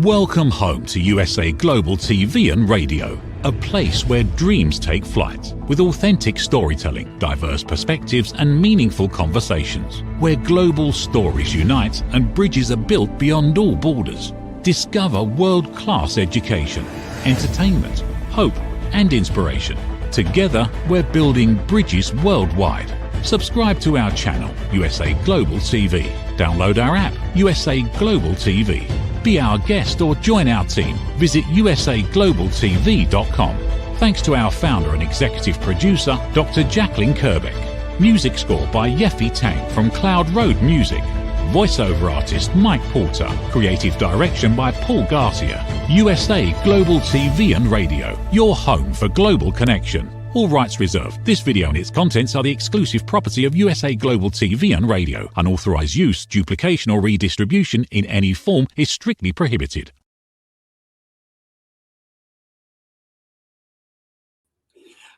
Welcome home to USA Global TV and Radio, a place where dreams take flight, with authentic storytelling, diverse perspectives and meaningful conversations, where global stories unite and bridges are built beyond all borders. Discover world-class education, entertainment, hope and inspiration. Together, we're building bridges worldwide. Subscribe to our channel, USA Global TV. Download our app, USA Global TV. Be our guest or join our team. Visit usaglobaltv.com. Thanks to our founder and executive producer, Dr. Jacalyn Kerbeck. Music score by Yeffy Tang from Cloud Road Music. Voiceover artist Mike Porter. Creative direction by Paul Garcia. USA Global TV and Radio. Your home for global connection. All rights reserved. This video and its contents are the exclusive property of USA Global TV and Radio. Unauthorized use, duplication or redistribution in any form is strictly prohibited.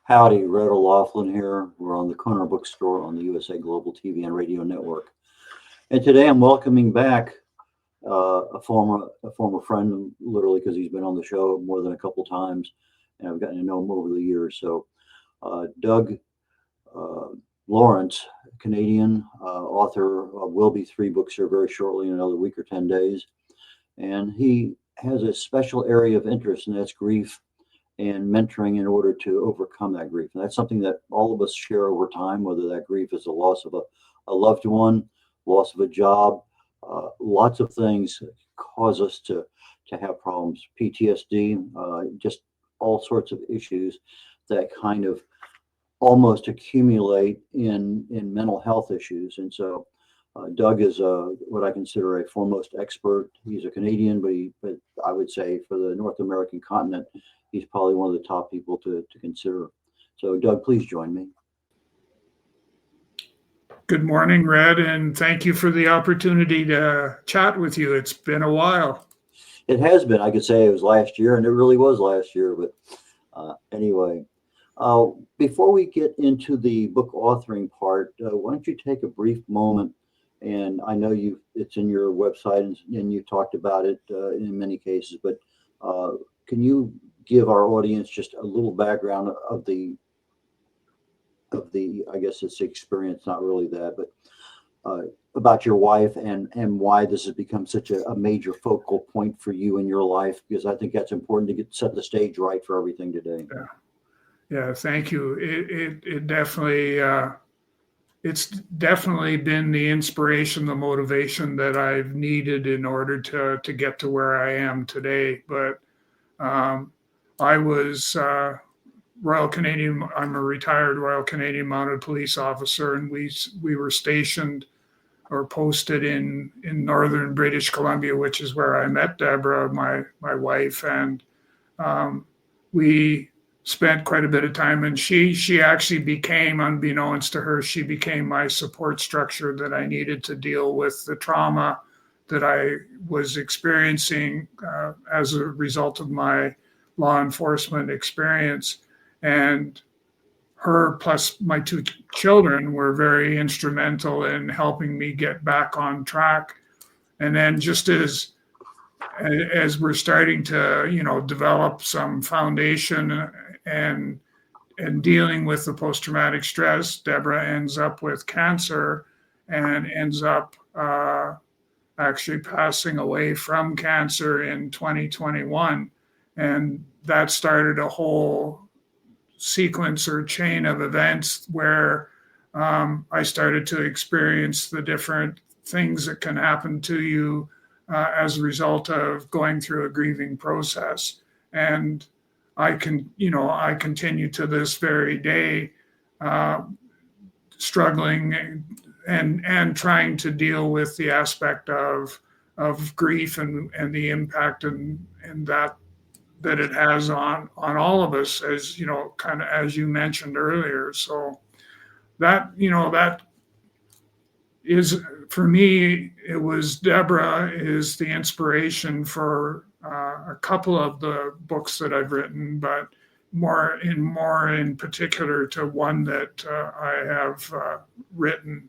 Howdy, Red O'Loughlin here. We're on the corner bookstore on the USA Global TV and Radio Network. And today I'm welcoming back a former friend, literally, because he's been on the show more than a couple times, and I've gotten to know him over the years. So Doug Lawrence, Canadian author of will be 3 books here very shortly, in another week or 10 days. And he has a special area of interest, and that's grief and mentoring in order to overcome that grief. And that's something that all of us share over time, whether that grief is the loss of a loved one, loss of a job, lots of things cause us to have problems, PTSD, just all sorts of issues that kind of almost accumulate in mental health issues. And so Doug is what I consider a foremost expert. He's a Canadian, but I would say for the North American continent, he's probably one of the top people to consider. So Doug, please join me. Good morning, Red, and thank you for the opportunity to chat with you. It's been a while. It has been. I could say it was last year, and it really was last year. But anyway, before we get into the book authoring part, why don't you take a brief moment? And I know it's in your website, and you talked about it in many cases. But can you give our audience just a little background of the I guess it's the experience, not really that, but about your wife and why this has become such a major focal point for you in your life, because I think that's important to set the stage right for everything today. Yeah, thank you. It definitely it's definitely been the inspiration, the motivation that I've needed in order to get to where I am today. But I was Royal Canadian. I'm a retired Royal Canadian Mounted Police officer, and we were stationed or posted in northern British Columbia, which is where I met Deborah, my wife, and we spent quite a bit of time. And she actually became, unbeknownst to her, she became my support structure that I needed to deal with the trauma that I was experiencing as a result of my law enforcement experience. And her plus my 2 children were very instrumental in helping me get back on track. And then just as we're starting to, develop some foundation and dealing with the post-traumatic stress, Deborah ends up with cancer and ends up actually passing away from cancer in 2021. And that started a whole sequence or chain of events where I started to experience the different things that can happen to you as a result of going through a grieving process. And I continue to this very day struggling and trying to deal with the aspect of grief and the impact and that it has on all of us, as kind of as you mentioned earlier. So that is, for me, it was Deborah is the inspiration for a couple of the books that I've written, but more in particular to one that I have written.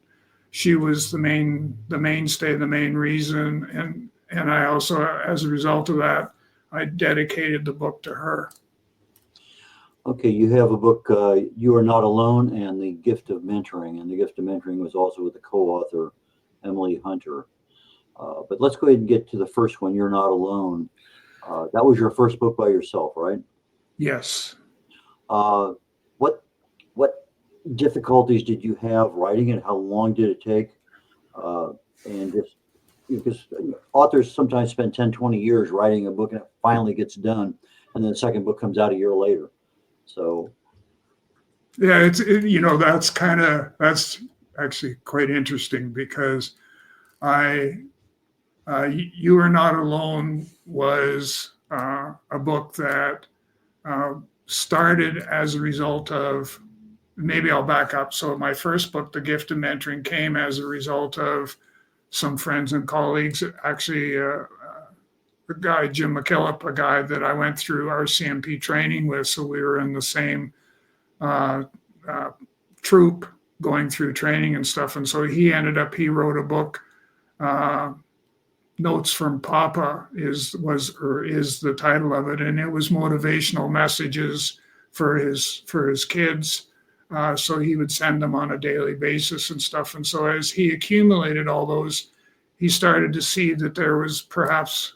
She was the mainstay, the main reason, and I also, as a result of that, I dedicated the book to her. Okay, you have a book, You Are Not Alone, and The Gift of Mentoring. And The Gift of Mentoring was also with the co-author, Emily Hunter. But let's go ahead and get to the first one, You're Not Alone. That was your first book by yourself, right? Yes. What difficulties did you have writing it? How long did it take? And just because authors sometimes spend 10, 20 years writing a book and it finally gets done, and then the second book comes out a year later. So yeah, that's actually quite interesting because You Are Not Alone was a book that started as a result of, maybe I'll back up. So my first book, The Gift of Mentoring, came as a result of some friends and colleagues. Actually, the guy, Jim McKillop, a guy that I went through RCMP training with. So we were in the same troop going through training and stuff. And so he wrote a book, Notes from Papa is the title of it. And it was motivational messages for his kids. So he would send them on a daily basis and stuff. And so as he accumulated all those, he started to see that there was perhaps,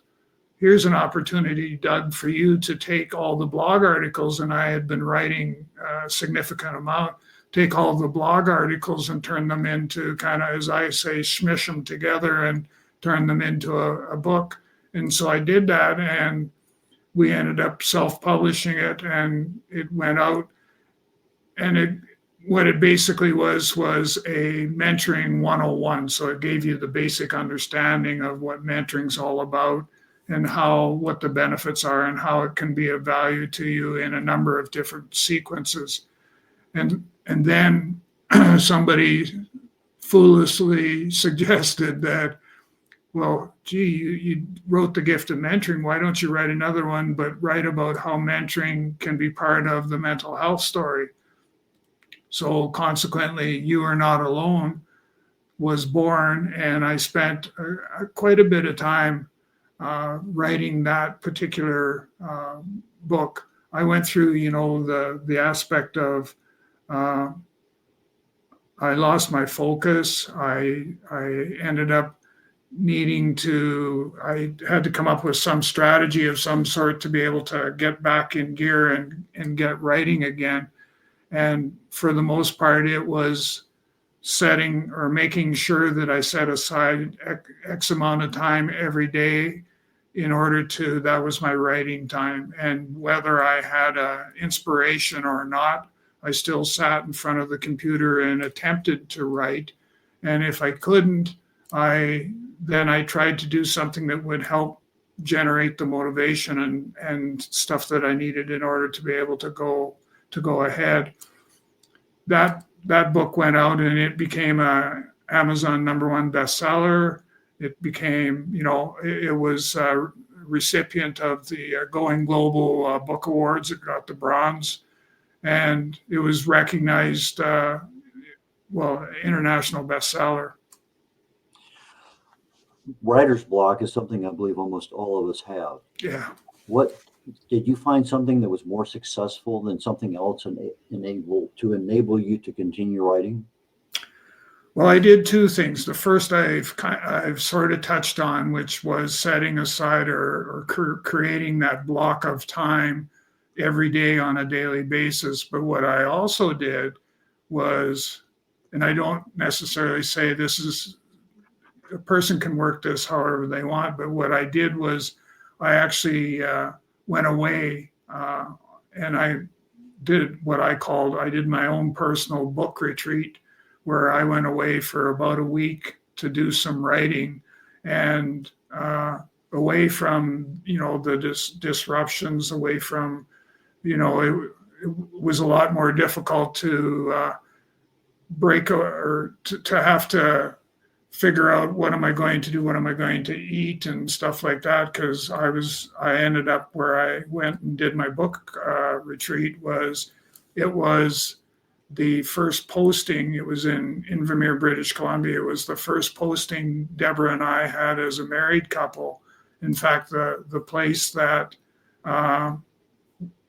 here's an opportunity, Doug, for you to take all the blog articles, and I had been writing a significant amount, take all the blog articles and turn them into kind of, as I say, smish them together and turn them into a book. And so I did that, and we ended up self-publishing it, and it went out. And what it basically was a mentoring 101. So it gave you the basic understanding of what mentoring's all about and what the benefits are and how it can be of value to you in a number of different sequences. And then somebody foolishly suggested that, well, gee, you wrote The Gift of Mentoring. Why don't you write another one, but write about how mentoring can be part of the mental health story? So consequently, You Are Not Alone was born, and I spent quite a bit of time writing that particular book. I went through, the aspect of I lost my focus. I ended up I had to come up with some strategy of some sort to be able to get back in gear and get writing again. And for the most part, it was setting or making sure that I set aside X amount of time every day that was my writing time. And whether I had an inspiration or not, I still sat in front of the computer and attempted to write. And if I couldn't, then I tried to do something that would help generate the motivation and stuff that I needed in order to be able to go ahead. That book went out, and it became a Amazon #1 bestseller. It became, it was a recipient of the Going Global Book Awards. It got the bronze, and it was recognized, international bestseller. Writer's block is something I believe almost all of us have. Yeah. What did you find something that was more successful than something else enable you to continue writing? Well, I did two things. The first I've sort of touched on, which was setting aside or creating that block of time every day on a daily basis. But what I also did was, and I don't necessarily say this is, a person can work this however they want, but what I did was I actually went away and I did I did my own personal book retreat, where I went away for about a week to do some writing, and away from, the disruptions, away from, it was a lot more difficult to break or to have to figure out what am I going to do, what am I going to eat, and stuff like that. Because I ended up where I went and did my book retreat it was the first posting, it was in Invermere, British Columbia. It was the first posting Deborah and I had as a married couple. In fact, the place that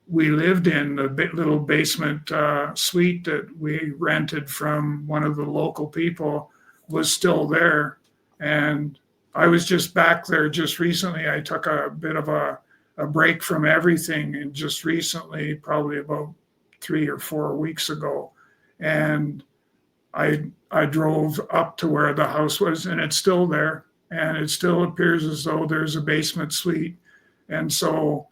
we lived in, the little basement suite that we rented from one of the local people, was still there. And I was just back there just recently. I took a bit of a break from everything, and just recently, probably about 3 or 4 weeks ago, and I drove up to where the house was, and it's still there, and it still appears as though there's a basement suite. And so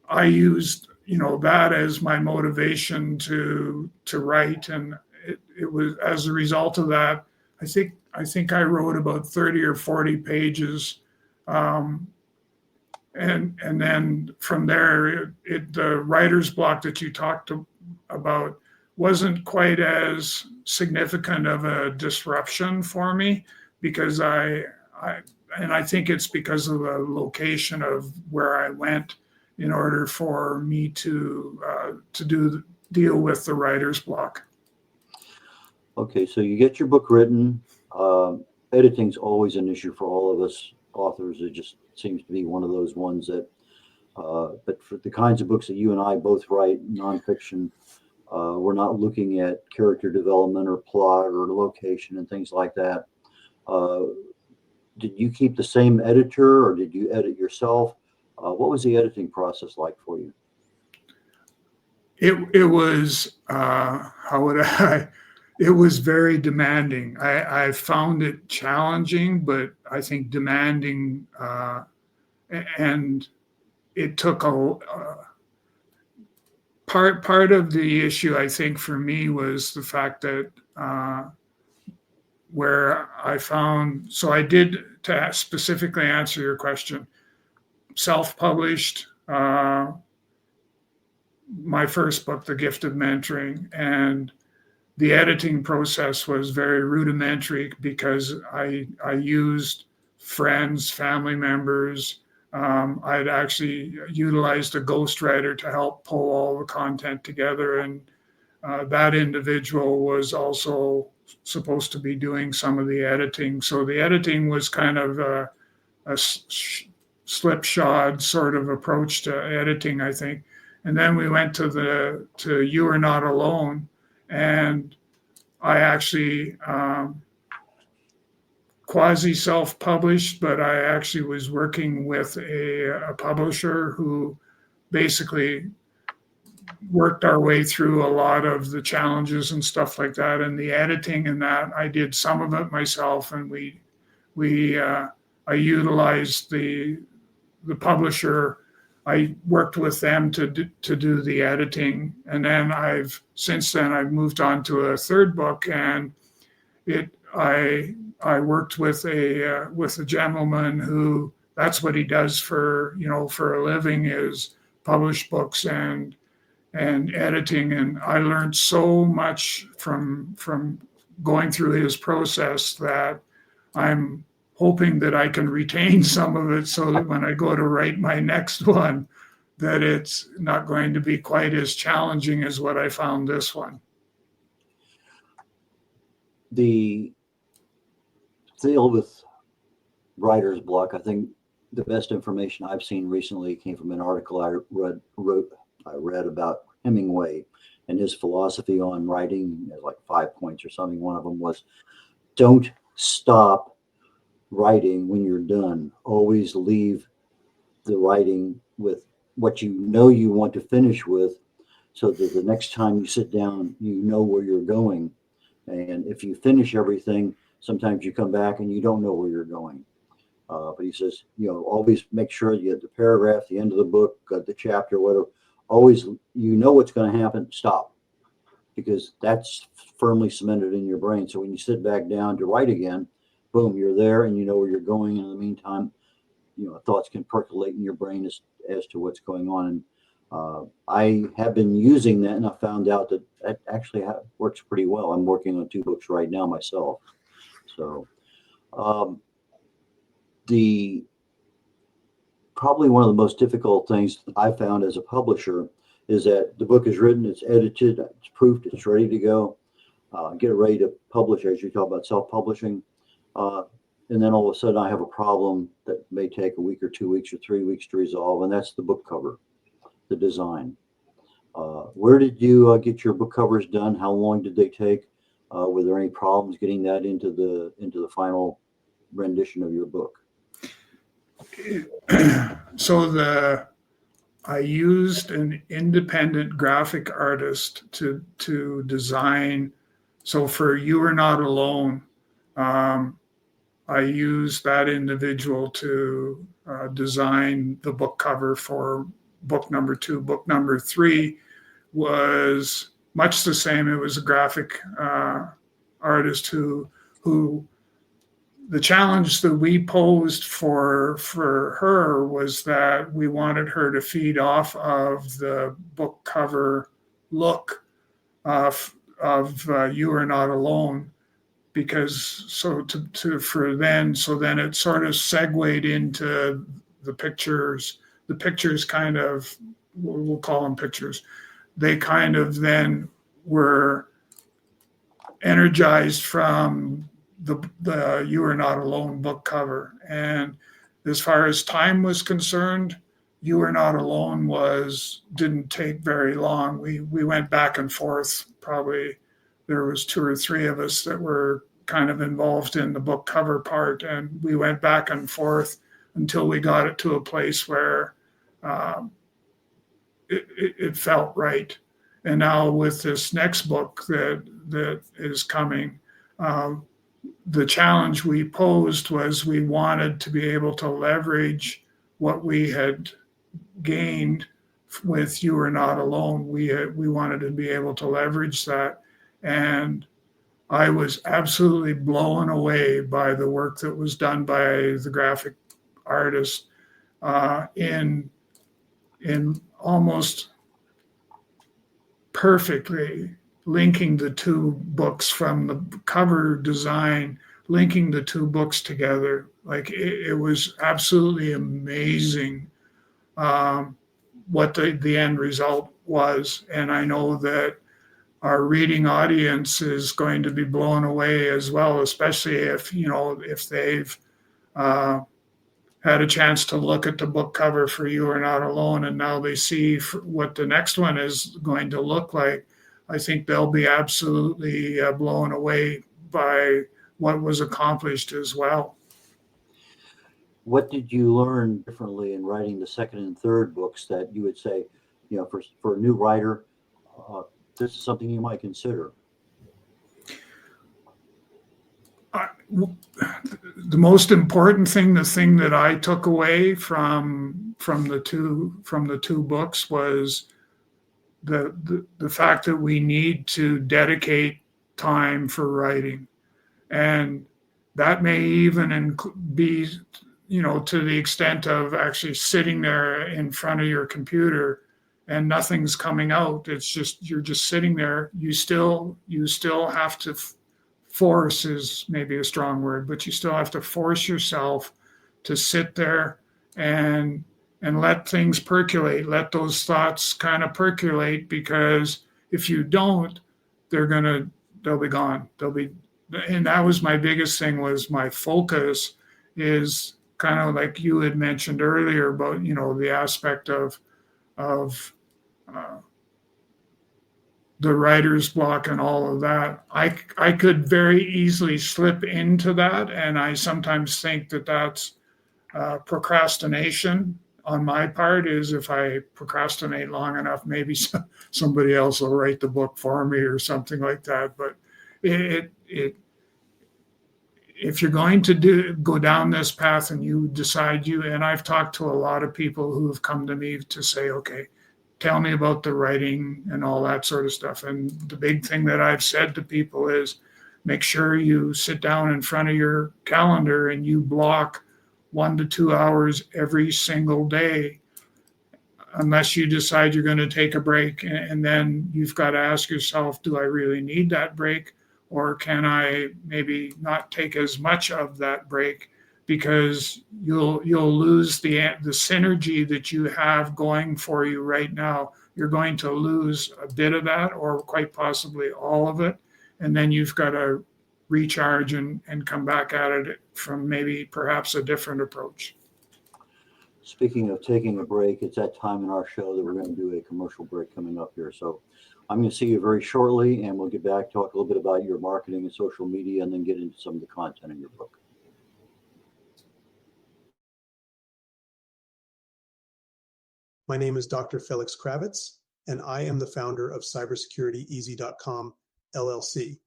I used, that as my motivation to write, and it was as a result of that. I think I wrote about 30 or 40 pages. And then from there, the writer's block that you talked about wasn't quite as significant of a disruption for me, because I think it's because of the location of where I went in order for me to deal with the writer's block. Okay, so you get your book written. Editing's always an issue for all of us authors. It just seems to be one of those ones that, but for the kinds of books that you and I both write, nonfiction, we're not looking at character development or plot or location and things like that. Did you keep the same editor, or did you edit yourself? What was the editing process like for you? It was it was very demanding. I found it challenging, but I think demanding, and it took part of the issue, I think, for me, was the fact that where I found, so I did, to specifically answer your question, self-published my first book, The Gift of Mentoring, and the editing process was very rudimentary because I used friends, family members. I'd actually utilized a ghostwriter to help pull all the content together, and that individual was also supposed to be doing some of the editing. So the editing was kind of a slipshod sort of approach to editing, I think. And then we went to You Are Not Alone, and I actually quasi self-published, but I actually was working with a publisher who basically worked our way through a lot of the challenges and stuff like that. And the editing and that, I did some of it myself, and I utilized the publisher. I worked with them to do the editing, and then since then I've moved on to a third book, and I worked with a gentleman who, that's what he does for a living, is publish books and editing, and I learned so much from going through his process that I'm hoping that I can retain some of it, so that when I go to write my next one, that it's not going to be quite as challenging as what I found this one. The deal with writer's block, I think the best information I've seen recently came from an article I read about Hemingway and his philosophy on writing. Like 5 points or something. One of them was, don't stop writing when you're done. Always leave the writing with what you know you want to finish with, so that the next time you sit down, you know where you're going. And if you finish everything, sometimes you come back and you don't know where you're going. But he says, always make sure you get the paragraph, the end of the book, the chapter, whatever. Always, what's going to happen. Stop, because that's firmly cemented in your brain. So when you sit back down to write again, boom, you're there and you know where you're going. And in the meantime, thoughts can percolate in your brain as to what's going on. And I have been using that, and I found out that actually works pretty well. I'm working on 2 books right now myself. So probably one of the most difficult things I found as a publisher is that the book is written, it's edited, it's proofed, it's ready to go. get ready to publish, as you talk about self-publishing. And then all of a sudden I have a problem that may take a week or 2 weeks or 3 weeks to resolve, and that's the book cover, the design. Where did you get your book covers done? How long did they take? Were there any problems getting that into the final rendition of your book? So I used an independent graphic artist to design. So for You Are Not Alone, I used that individual to design the book cover for book number 2. Book number 3 was much the same. It was a graphic artist who the challenge that we posed for her was that we wanted her to feed off of the book cover look of You Are Not Alone, because then it sort of segued into the pictures. The pictures kind of, we'll call them pictures, they kind of then were energized from the You Are Not Alone book cover. And as far as time was concerned, You Are Not Alone didn't take very long. We went back and forth. Probably there was 2 or 3 of us that were kind of involved in the book cover part, and we went back and forth until we got it to a place where it felt right. And now with this next book that is coming, the challenge we posed was we wanted to be able to leverage what we had gained with You Are Not Alone. We wanted to be able to leverage that. And I was absolutely blown away by the work that was done by the graphic artist in almost perfectly linking the 2 books from the cover design, linking the 2 books together. Like it was absolutely amazing what the end result was. And I know that our reading audience is going to be blown away as well, especially if they've had a chance to look at the book cover for You Are Not Alone, and now they see what the next one is going to look like. I think they'll be absolutely blown away by what was accomplished as well. What did you learn differently in writing the second and third books that you would say, for a new writer, this is something you might consider? The most important thing, the thing that I took away from the two books was the fact that we need to dedicate time for writing, and that may even be, to the extent of actually sitting there in front of your computer and nothing's coming out. It's just, you're just sitting there. You still have to force is maybe a strong word, but you still have to force yourself to sit there and let things percolate, let those thoughts kind of percolate, because if you don't, they'll be gone. And that was my biggest thing, was my focus is kind of like you had mentioned earlier about, the aspect of the writer's block and all of that. I could very easily slip into that, and I sometimes think that that's procrastination on my part. Is if I procrastinate long enough, maybe somebody else will write the book for me or something like that. But if you're going to go down this path and you decide and I've talked to a lot of people who have come to me to say, okay, tell me about the writing and all that sort of stuff. And the big thing that I've said to people is make sure you sit down in front of your calendar and you block 1 to 2 hours every single day, unless you decide you're going to take a break. And then you've got to ask yourself, do I really need that break? Or can I maybe not take as much of that break, because you'll lose the synergy that you have going for you right now. You're going to lose a bit of that, or quite possibly all of it. and then you've got to recharge and come back at it from maybe perhaps a different approach. Speaking of taking a break, it's that time in our show that we're going to do a commercial break coming up here. So I'm going to see you very shortly, and we'll get back, talk a little bit about your marketing and social media, and then get into some of the content in your book. My name is Dr. Felix Kravitz, and I am the founder of cybersecurityeasy.com, LLC.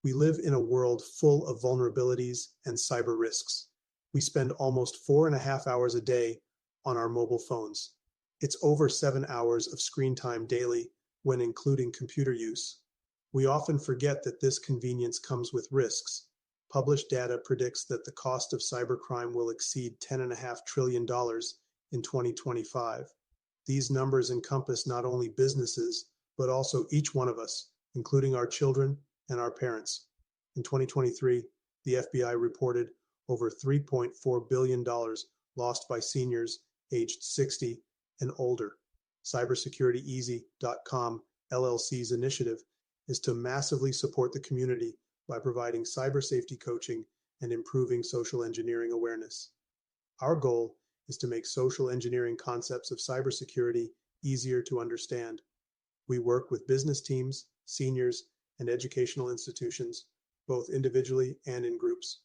We live in a world full of vulnerabilities and cyber risks. We spend almost 4.5 hours a day on our mobile phones. It's over 7 hours of screen time daily when including computer use. We often forget that this convenience comes with risks. Published data predicts that the cost of cybercrime will exceed $10.5 trillion in 2025. These numbers encompass not only businesses, but also each one of us, including our children and our parents. In 2023, the FBI reported over $3.4 billion lost by seniors aged 60 and older. Cybersecurityeasy.com LLC's initiative is to massively support the community by providing cyber safety coaching and improving social engineering awareness. Our goal is to make social engineering concepts of cybersecurity easier to understand. We work with business teams, seniors, and educational institutions, both individually and in groups.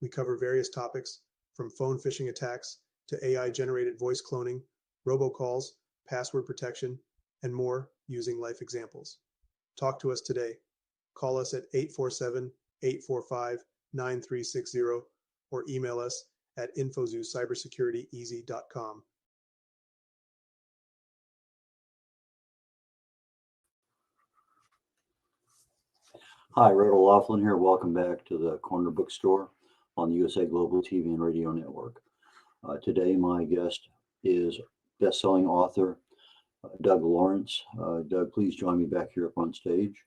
We cover various topics from phone phishing attacks to AI-generated voice cloning, robocalls, password protection, and more using life examples. Talk to us today. Call us at 847-845-9360 or email us at info@cybersecurityeasy.com. Hi, Red O'Loughlin here. Welcome back to the Corner Bookstore on the USA Global TV and Radio Network. Today, my guest is best-selling author Doug Lawrence. Doug, please join me back here up on stage.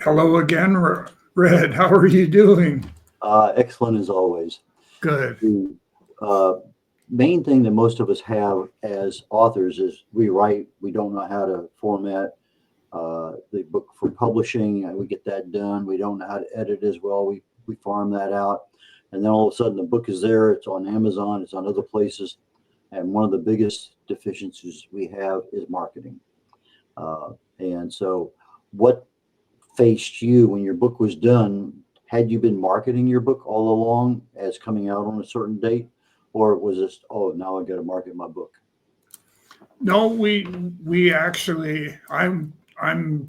Hello again, Red. How are you doing? Excellent as always. Good. The main thing that most of us have as authors is we write. We don't know how to format the book for publishing. We get that done. We don't know how to edit as well. We farm that out. And then all of a sudden the book is there. It's on Amazon. It's on other places. And one of the biggest deficiencies we have is marketing. And so what faced you when your book was done? Had you been marketing your book all along as coming out on a certain date? Or was this, oh, now I got to market my book? No, we actually, I'm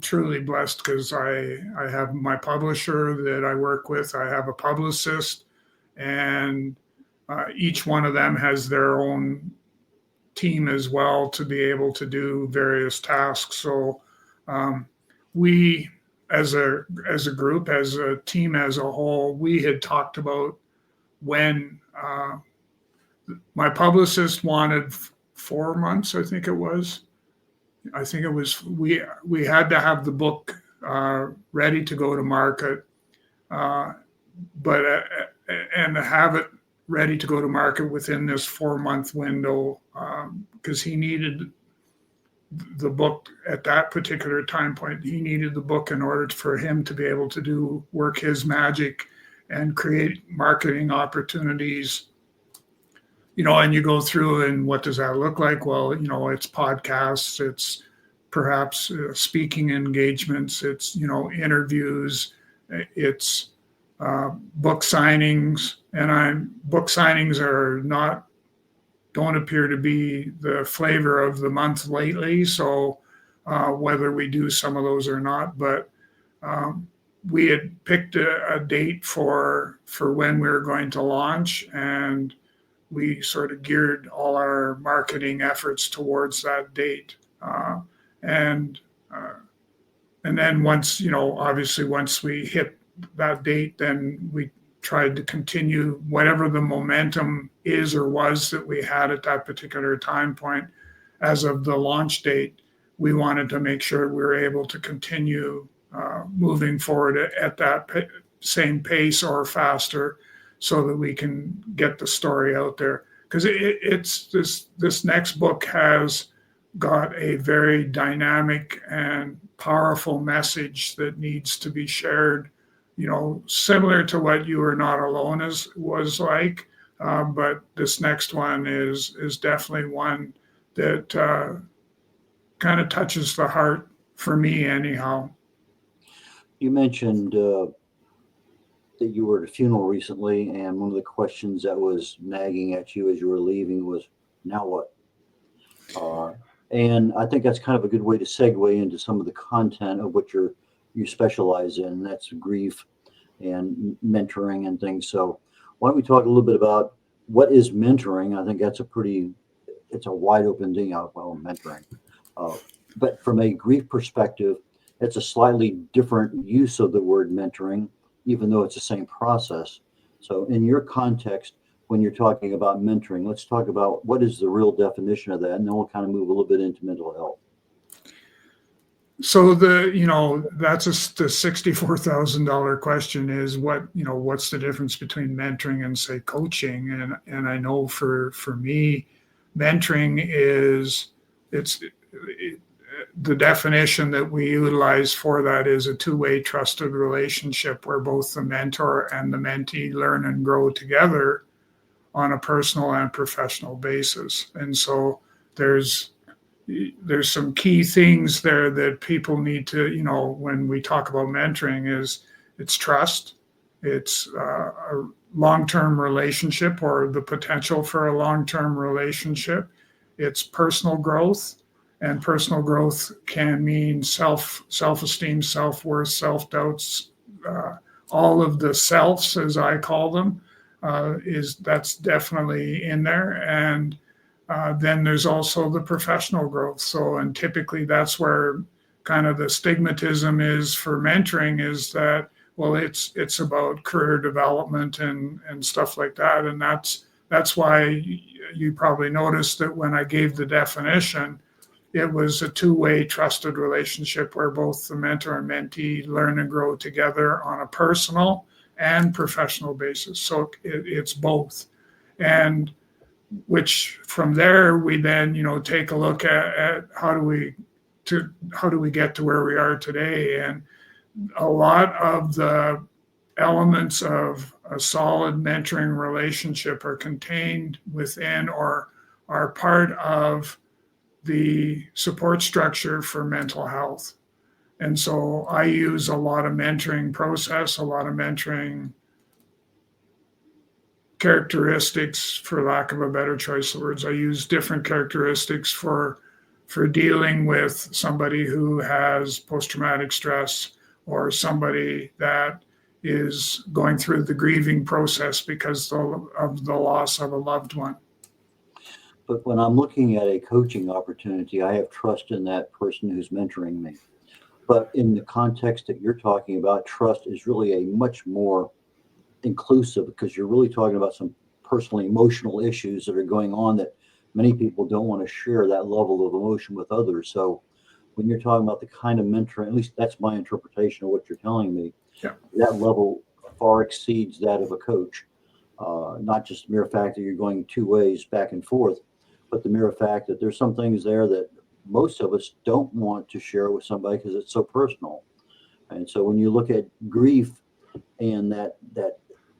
truly blessed because I have my publisher that I work with. I have a publicist, and each one of them has their own team as well to be able to do various tasks. So we, as a group, as a team as a whole, we had talked about when my publicist wanted 4 months, I think it was. We had to have the book ready to go to market, but and have it ready to go to market within this 4-month window, because he needed the book at that particular time point. He needed the book in order for him to be able to work his magic and create marketing opportunities. And you go through, and what does that look like? Well, it's podcasts, it's perhaps speaking engagements, it's, interviews, it's book signings. And book signings don't appear to be the flavor of the month lately. So whether we do some of those or not, but we had picked a date for when we were going to launch, and we sort of geared all our marketing efforts towards that date. And then once we hit that date, then we tried to continue whatever the momentum is or was that we had at that particular time point. As of the launch date, we wanted to make sure we were able to continue moving forward at that same pace or faster, so that we can get the story out there. Because it's this next book has got a very dynamic and powerful message that needs to be shared, similar to what You Are Not Alone was like. But this next one is definitely one that kind of touches the heart for me anyhow. You mentioned that you were at a funeral recently, and one of the questions that was nagging at you as you were leaving was, now what? And I think that's kind of a good way to segue into some of the content of what you specialize in. And that's grief and mentoring and things. So why don't we talk a little bit about what is mentoring? I think that's it's a wide open thing. Well, mentoring. But from a grief perspective, it's a slightly different use of the word mentoring, even though it's the same process. So in your context, when you're talking about mentoring, let's talk about what is the real definition of that, and then we'll kind of move a little bit into mental health. So that's the $64,000 question is what's the difference between mentoring and say coaching? And I know for me, mentoring is the definition that we utilize for that is a two-way trusted relationship where both the mentor and the mentee learn and grow together on a personal and professional basis. And so there's some key things there that people need to, when we talk about mentoring it's trust, it's a long-term relationship or the potential for a long-term relationship, it's personal growth, and personal growth can mean self-esteem, self-worth, self-doubts, all of the selves, as I call them, that's definitely in there. And then there's also the professional growth. So, and typically that's where kind of the stigmatism is for mentoring is that, well, it's about career development and stuff like that. And that's why you probably noticed that when I gave the definition, it was a two-way trusted relationship where both the mentor and mentee learn and grow together on a personal and professional basis. So it's both. And which from there we then, take a look at how do we get to where we are today. And a lot of the elements of a solid mentoring relationship are contained within or are part of the support structure for mental health. And so I use a lot of mentoring process, a lot of mentoring characteristics, for lack of a better choice of words. I use different characteristics for dealing with somebody who has post-traumatic stress or somebody that is going through the grieving process because of the loss of a loved one. But when I'm looking at a coaching opportunity, I have trust in that person who's mentoring me. But in the context that you're talking about, trust is really a much more inclusive, because you're really talking about some personally emotional issues that are going on that many people don't want to share that level of emotion with others. So when you're talking about the kind of mentoring, at least that's my interpretation of what you're telling me, that level far exceeds that of a coach. Not just the mere fact that you're going two ways back and forth, but the mere fact that there's some things there that most of us don't want to share with somebody because it's so personal. And so when you look at grief, and that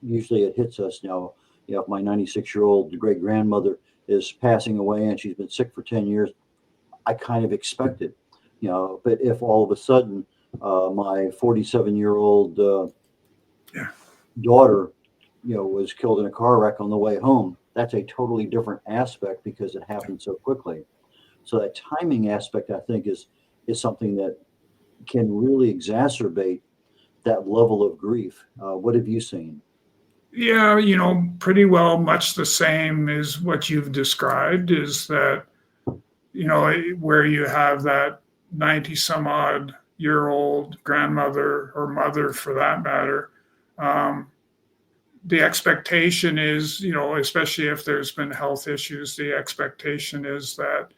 usually it hits us now, if my 96-year-old great grandmother is passing away and she's been sick for 10 years, I kind of expect it, but if all of a sudden my 47-year-old daughter, was killed in a car wreck on the way home, that's a totally different aspect because it happened so quickly. So that timing aspect, I think, is something that can really exacerbate that level of grief. What have you seen? Yeah, pretty well much the same as what you've described is that, where you have that 90 some odd year old grandmother or mother for that matter, the expectation is, especially if there's been health issues, the expectation is that,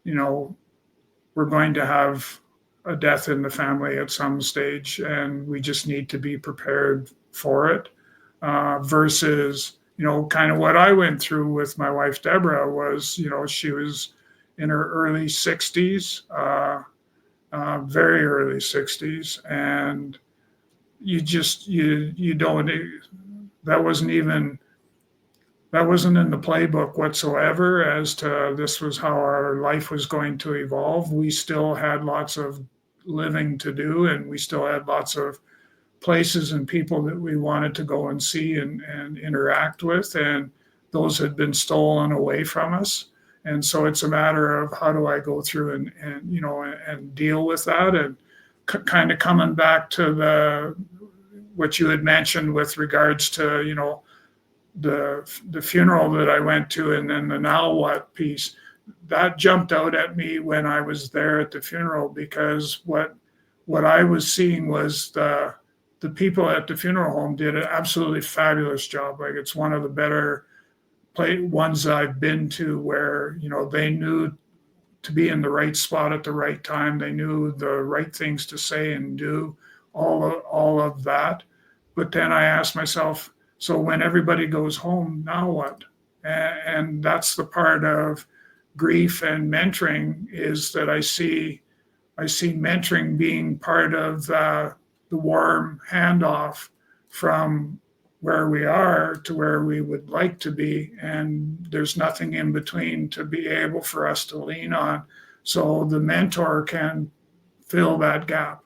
we're going to have a death in the family at some stage, and we just need to be prepared for it. Versus, kind of what I went through with my wife, Deborah, was, she was in her early 60s. very early 60s, and you don't, that wasn't in the playbook whatsoever as to this was how our life was going to evolve. We still had lots of living to do, and we still had lots of places and people that we wanted to go and see and interact with, and those had been stolen away from us. And so it's a matter of how do I go through and deal with that, and kind of coming back to what you had mentioned with regards to the funeral that I went to, and then the now what piece that jumped out at me when I was there at the funeral, because what I was seeing was the people at the funeral home did an absolutely fabulous job. Like, it's one of the better ones I've been to, where they knew to be in the right spot at the right time. They knew the right things to say and do, all of that. But then I asked myself, so when everybody goes home, now what? And that's the part of grief and mentoring, is that I see mentoring being part of the warm handoff from where we are to where we would like to be. And there's nothing in between to be able for us to lean on. So the mentor can fill that gap.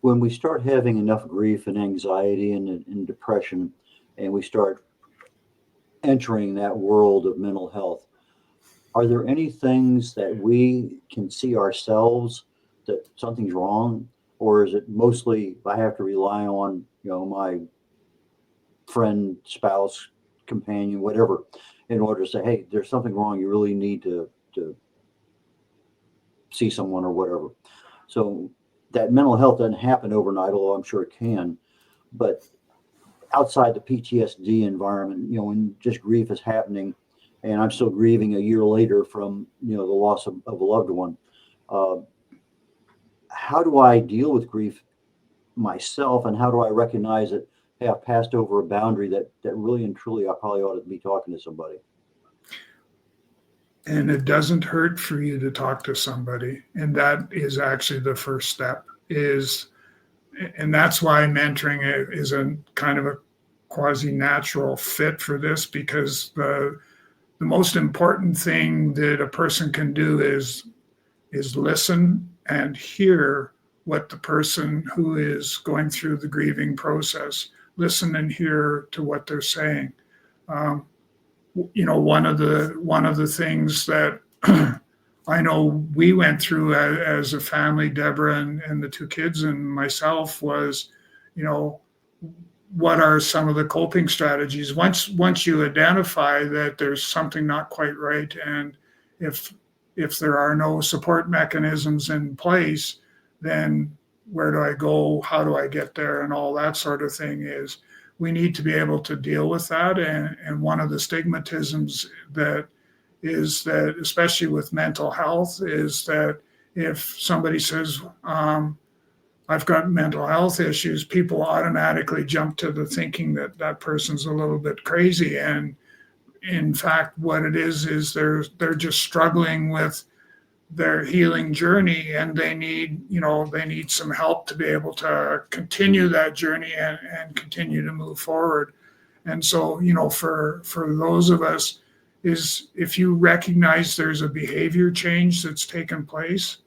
When we start having enough grief and anxiety and depression, and we start entering that world of mental health, are there any things that we can see ourselves that something's wrong? Or is it mostly I have to rely on, my friend, spouse, companion, whatever, in order to say, hey, there's something wrong. You really need to see someone or whatever. So that mental health doesn't happen overnight, although I'm sure it can. But outside the PTSD environment, when just grief is happening, and I'm still grieving a year later from, the loss of a loved one. How do I deal with grief myself, and how do I recognize that, hey, I've passed over a boundary that really and truly I probably ought to be talking to somebody? And it doesn't hurt for you to talk to somebody. And that is actually the first step, and that's why mentoring is a kind of a quasi-natural fit for this, because the most important thing that a person can do is listen and hear what the person who is going through the grieving process, listen and hear to what they're saying. One of the things that I know we went through as a family, Deborah and the two kids and myself, was, what are some of the coping strategies? Once you identify that there's something not quite right, and if there are no support mechanisms in place, then where do I go? How do I get there? And all that sort of thing is, we need to be able to deal with that. And one of the stigmatisms that is that, especially with mental health, is that if somebody says, I've got mental health issues, people automatically jump to the thinking that that person's a little bit crazy. And in fact, what it is they're just struggling with their healing journey, and they need some help to be able to continue that journey and continue to move forward. And so, for those of us, is if you recognize there's a behavior change that's taken place,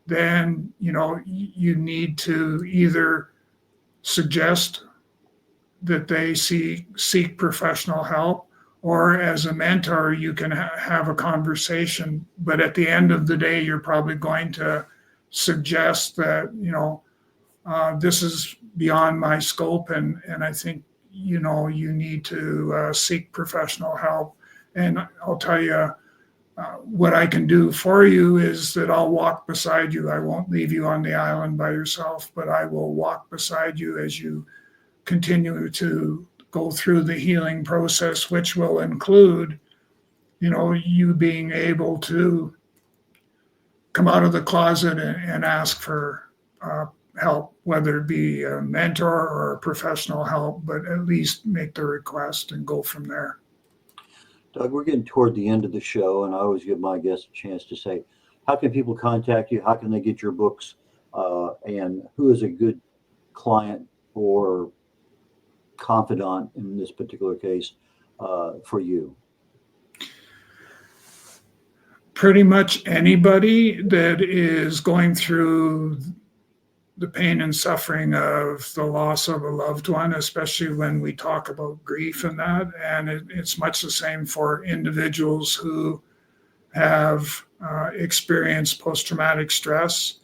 then you need to either suggest that they seek professional help, or as a mentor, you can have a conversation. But at the end of the day, you're probably going to suggest that, this is beyond my scope, and I think, you need to seek professional help. And I'll tell you, what I can do for you is that I'll walk beside you. I won't leave you on the island by yourself, but I will walk beside you as you continue to go through the healing process, which will include, you being able to come out of the closet and ask for help, whether it be a mentor or a professional help, but at least make the request and go from there. Doug, we're getting toward the end of the show, and I always give my guests a chance to say, how can people contact you? How can they get your books? And who is a good client or confidant in this particular case for you? Pretty much anybody that is going through the pain and suffering of the loss of a loved one, especially when we talk about grief and that. And it's much the same for individuals who have experienced post-traumatic stress.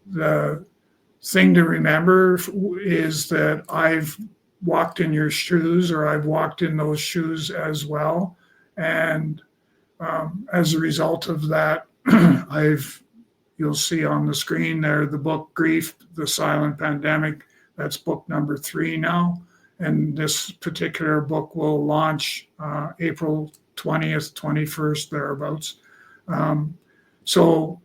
The thing to remember is that I've walked in your shoes, or I've walked in those shoes as well. And as a result of that, you'll see on the screen there the book Grief, the Silent Pandemic. That's book number 3 now. And this particular book will launch April 20th, 21st, thereabouts. So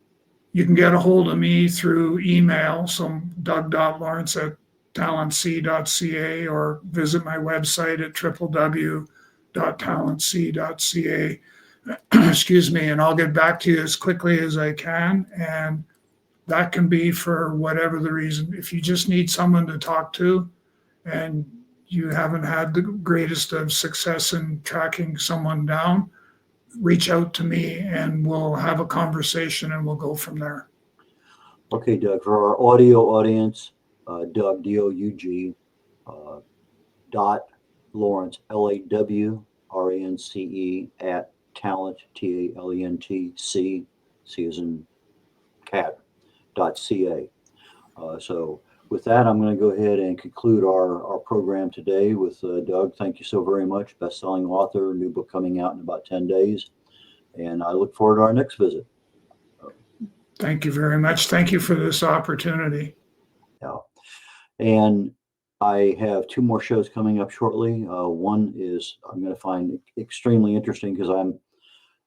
you can get a hold of me through email, so doug.lawrence@talentc.ca, or visit my website at www.talentc.ca. Excuse me, and I'll get back to you as quickly as I can. And that can be for whatever the reason. If you just need someone to talk to and you haven't had the greatest of success in tracking someone down, reach out to me and we'll have a conversation and we'll go from there. Okay, Doug, for our audio audience, Doug, D-O-U-G, dot Lawrence, Lawrence, at talent, Talent, C as in cat, .ca. So with that, I'm going to go ahead and conclude our program today with Doug. Thank you so very much. Best-selling author, new book coming out in about 10 days. And I look forward to our next visit. Thank you very much. Thank you for this opportunity. Yeah. And I have 2 more shows coming up shortly. One is I'm going to find extremely interesting because I'm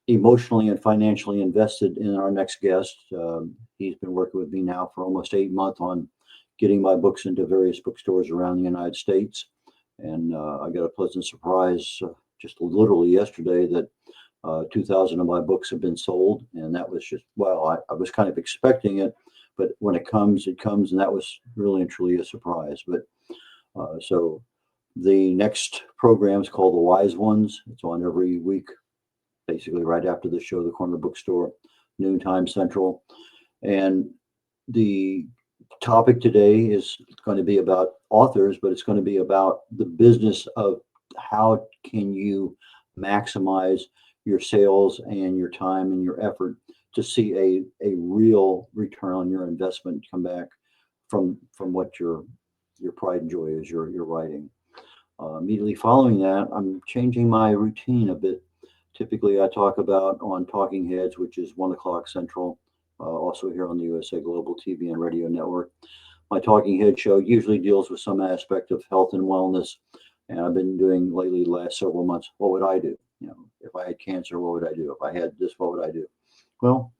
emotionally and financially invested in our next guest. He's been working with me now for almost 8 months on getting my books into various bookstores around the United States. And I got a pleasant surprise just literally yesterday that 2,000 of my books have been sold. And that was just, well, I was kind of expecting it, but when it comes, and that was really and truly a surprise. But so the next program is called The Wise Ones. It's on every week, basically right after the show, The Corner Bookstore, noontime Central. And the topic today is going to be about authors, but it's going to be about the business of how can you maximize your sales and your time and your effort to see a real return on your investment come back from what your pride and joy is, your writing. Immediately following that, I'm changing my routine a bit. Typically, I talk about on Talking Heads, which is 1 o'clock Central, also here on the USA Global TV and Radio Network. My Talking Head show usually deals with some aspect of health and wellness, and I've been doing lately the last several months, what would I do? You know, if I had cancer, what would I do? If I had this, what would I do? Well,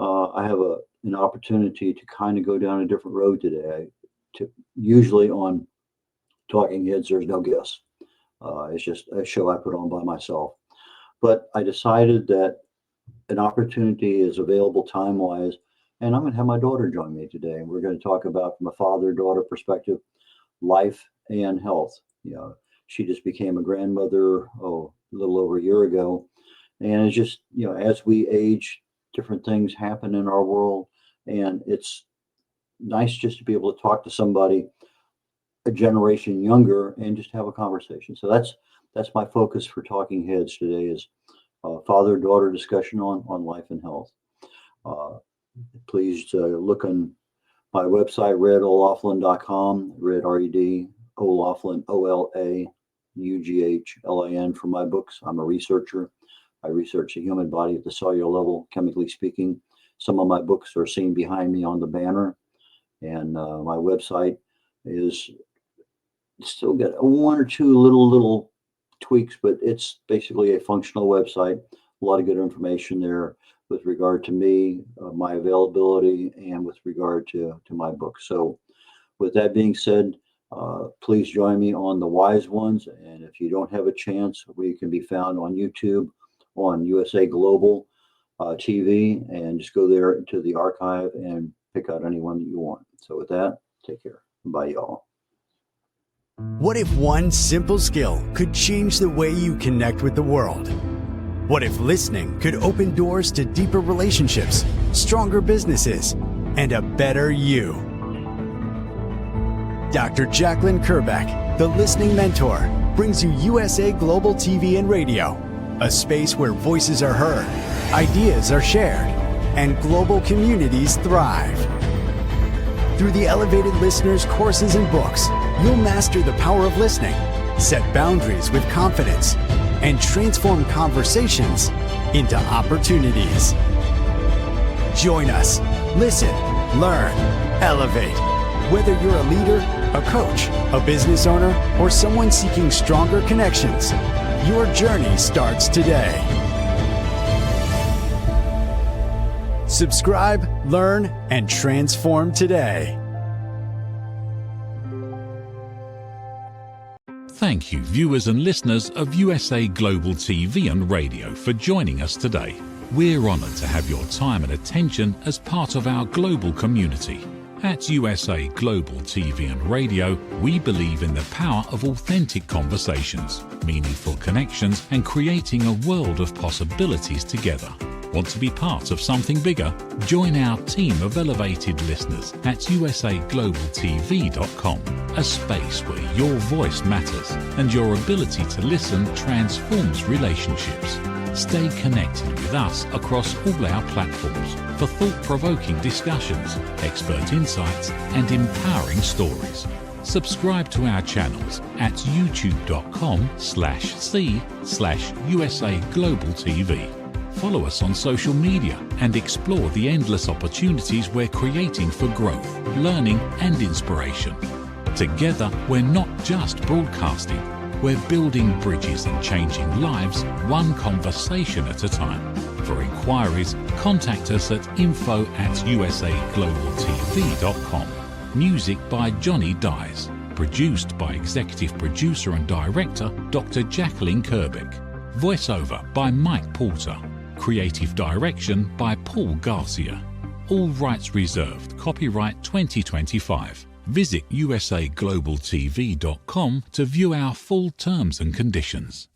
I have an opportunity to kind of go down a different road today. Usually on Talking Heads, there's no guests. It's just a show I put on by myself. But I decided that an opportunity is available time-wise, and I'm going to have my daughter join me today. And we're going to talk about, from a father-daughter perspective, life and health. You know, she just became a grandmother, a little over a year ago. And it's just, you know, as we age, different things happen in our world. And it's nice just to be able to talk to somebody a generation younger and just have a conversation. So that's my focus for Talking Heads today, is father-daughter discussion on life and health. Please look on my website, redolaughlin.com, Red, R-E-D, O'Laughlin, O-L-A-U-G-H-L-I-N, for my books. I'm a researcher. I research the human body at the cellular level, chemically speaking. Some of my books are seen behind me on the banner. And my website is still got 1 or 2 little tweaks, but it's basically a functional website. A lot of good information there with regard to me, my availability, and with regard to my book. So with that being said, please join me on The Wise Ones. And if you don't have a chance, we can be found on YouTube, on USA Global, TV, and just go there to the archive and pick out any one that you want. So with that, take care. Bye, y'all. What if one simple skill could change the way you connect with the world? What if listening could open doors to deeper relationships, stronger businesses, and a better you? Dr. Jacalyn Kerbeck, the Listening Mentor, brings you USA Global TV and Radio, a space where voices are heard, ideas are shared, and global communities thrive. Through the elevated listeners' courses and books, you'll master the power of listening, set boundaries with confidence, and transform conversations into opportunities. Join us. Listen, learn, elevate. Whether you're a leader, a coach, a business owner, or someone seeking stronger connections, your journey starts today. Subscribe, learn, and transform today. Thank you, viewers and listeners of USA Global TV and Radio, for joining us today. We're honored to have your time and attention as part of our global community. At USA Global TV and Radio, we believe in the power of authentic conversations, meaningful connections, and creating a world of possibilities together. Want to be part of something bigger? Join our team of elevated listeners at usaglobaltv.com, a space where your voice matters and your ability to listen transforms relationships. Stay connected with us across all our platforms for thought-provoking discussions, expert insights, and empowering stories. Subscribe to our channels at youtube.com/c/USA Global TV. Follow us on social media and explore the endless opportunities we're creating for growth, learning, and inspiration. Together, we're not just broadcasting, we're building bridges and changing lives one conversation at a time. For inquiries, contact us at info@usaglobaltv.com. Music by Johnny Dyes. Produced by Executive Producer and Director Dr. Jacalyn Kerbeck. Voiceover by Mike Porter. Creative Direction by Paul Garcia. All rights reserved. Copyright 2025. Visit usaglobaltv.com to view our full terms and conditions.